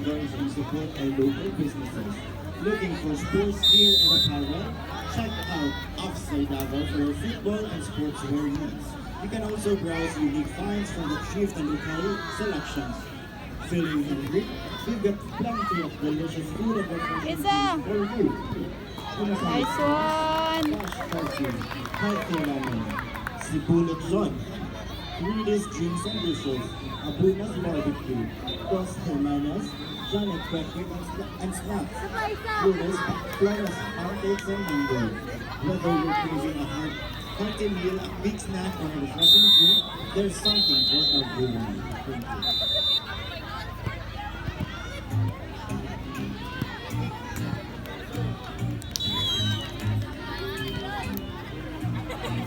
encourage and support our local businesses. Looking for sports gear and apparel? Check out Offside Davao for your football and sportswear needs. You can also browse unique finds from the thrift and local selections. Feeling hungry? We've got plenty of delicious food and refreshments Isa. for you. Nice one. Flash Fortune, Healthy Ramen, Sipulot Zone, Reedy's Drinks and Dishes, Abuna's Barbecue, Dos Hermanas, Janet Patrick and Snacks, Flores Pancakes and Mango. Whether you're craving a hearty meal, a big snack, or a refreshing drink, there's something for everyone. Thank you.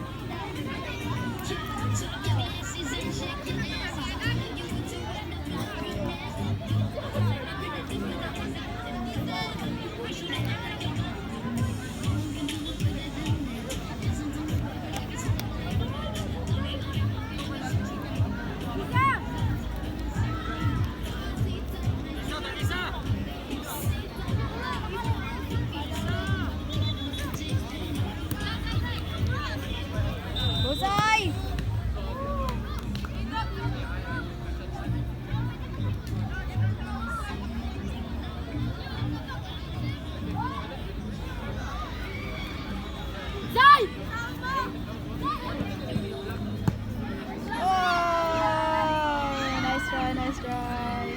Busay! Zay! Oh, nice try, nice try.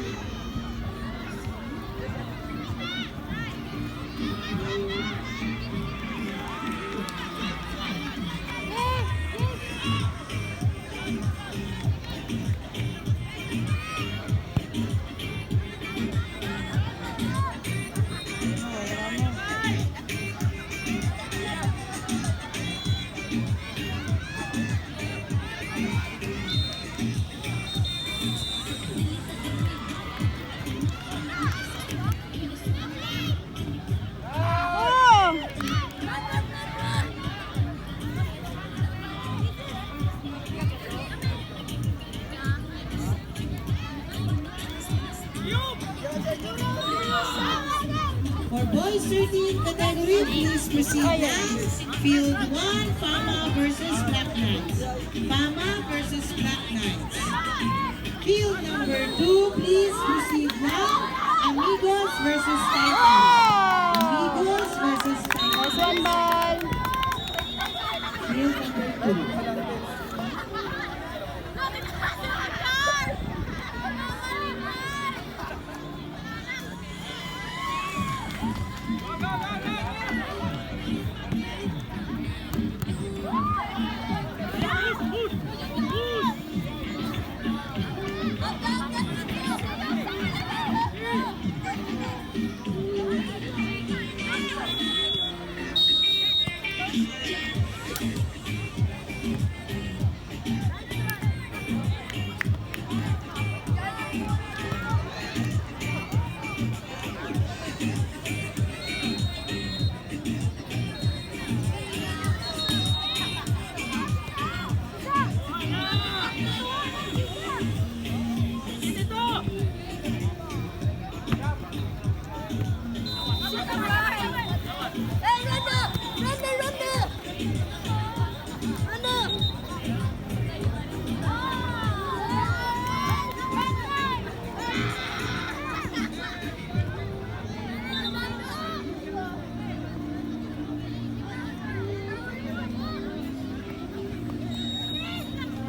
For boys 13 category, please proceed now. Field 1, Fama versus Black Knights. Fama versus Black Knights. Field number 2, please proceed now. Amigos versus Titans. Amigos versus Nice Titans. one, ball. Field number 2.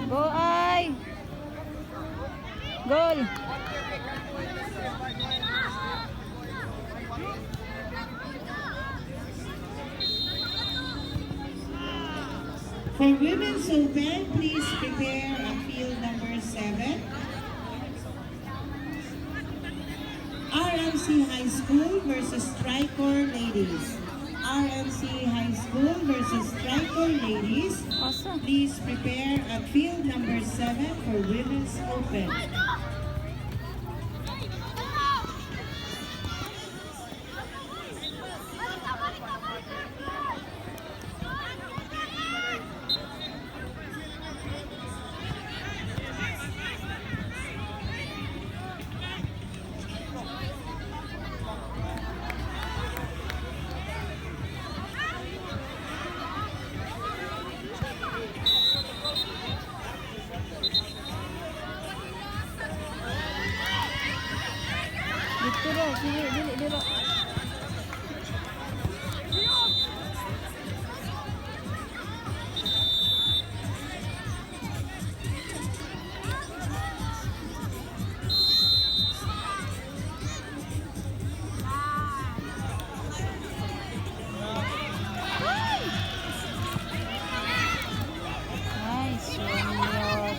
Go, ay! Goal! For Women's Open, please prepare a field number 7. RMC High School versus Tricor Ladies. RMC High School versus Tricor Ladies. Awesome. Please prepare at field number 7 for Women's Open. Dito ro, dili, dili. Nice, one more.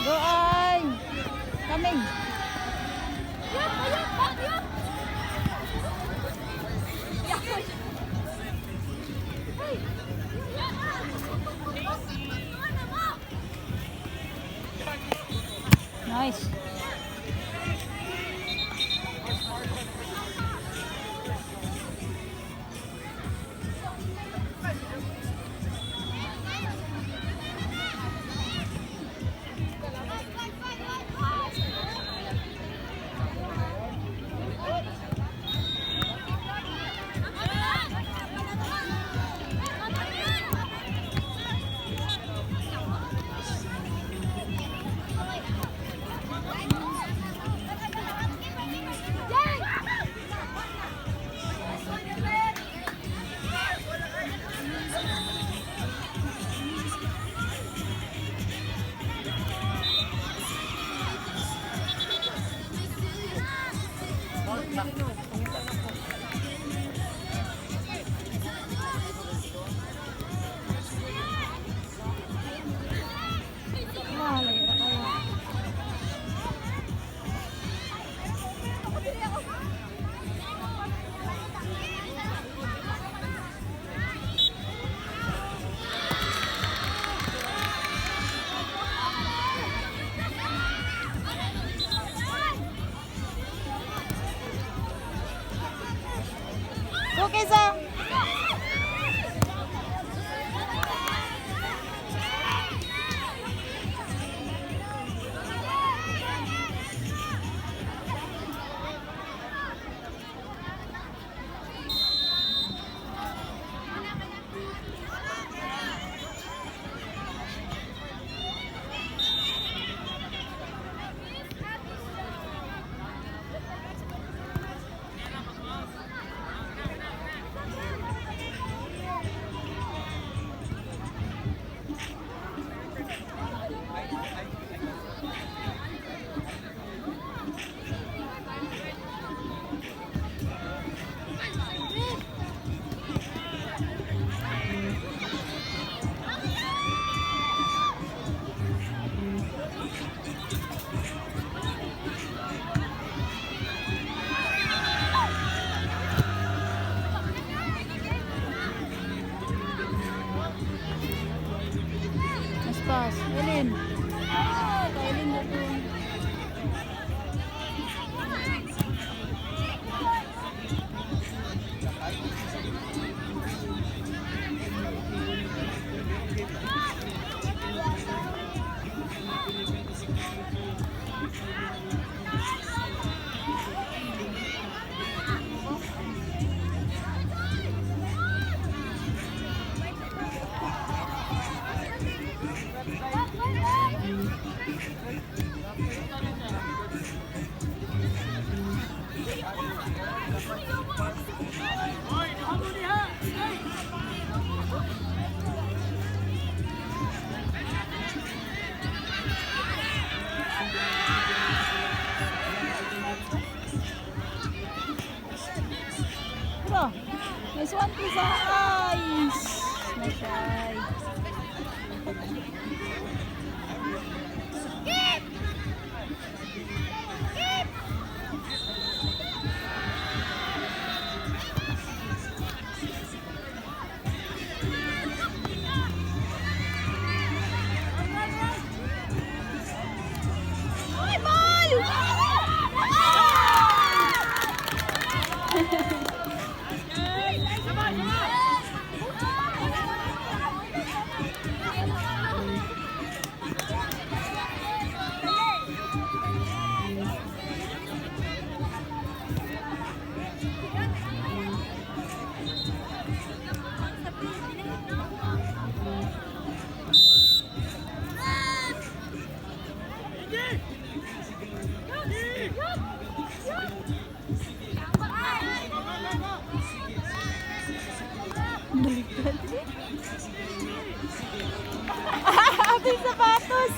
Go on! Coming! Nice! Malayo na kayo. Go, Kaysa! Mas pass. Elin. Kailin na po. Bro, nice one, Kaysa. Nice. Nice try. Baliktad. Abing sapatos.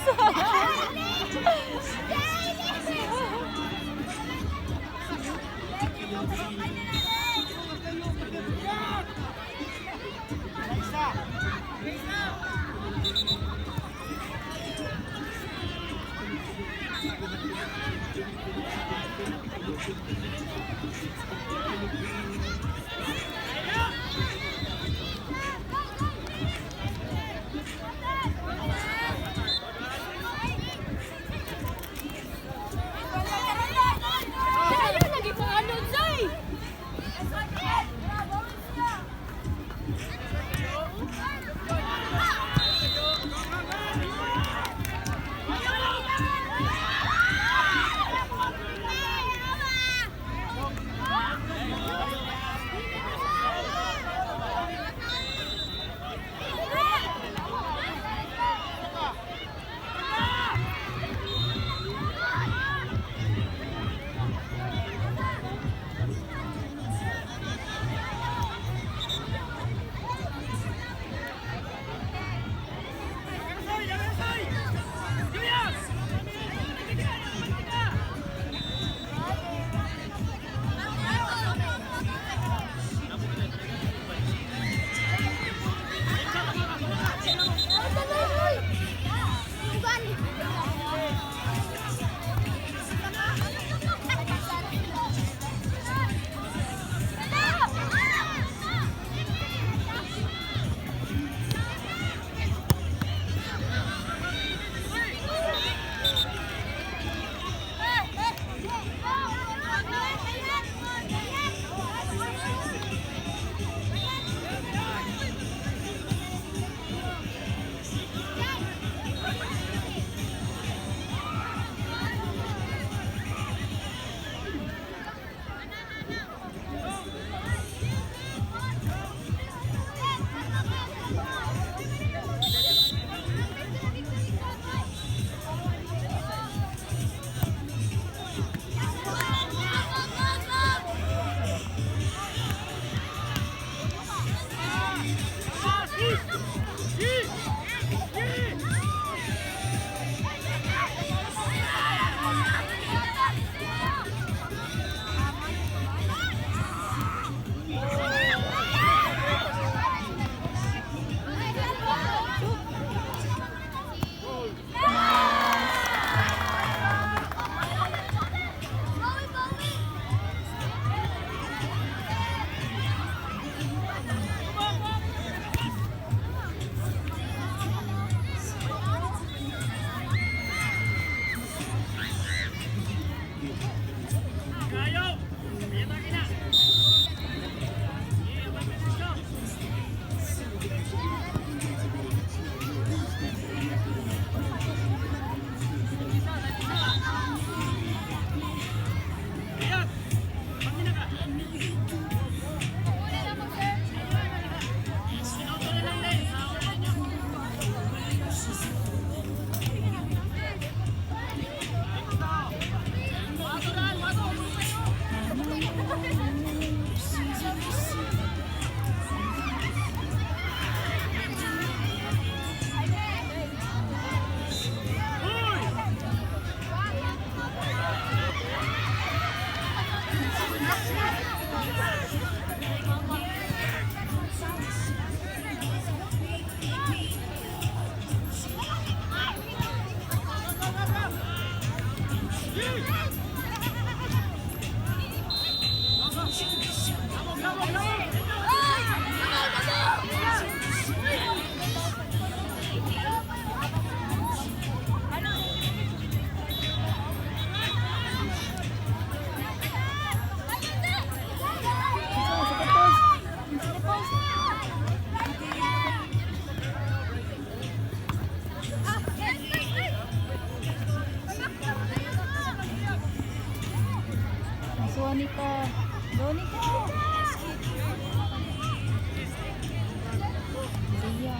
Sonika. Sonika. Iya.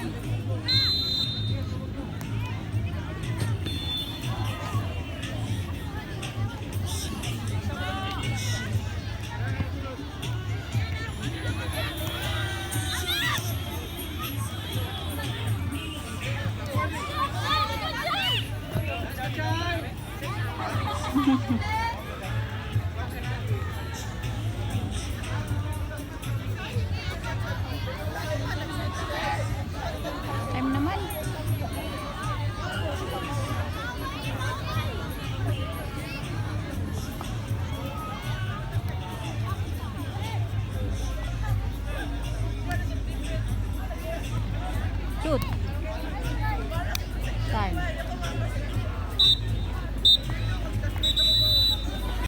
Time naman. Cute.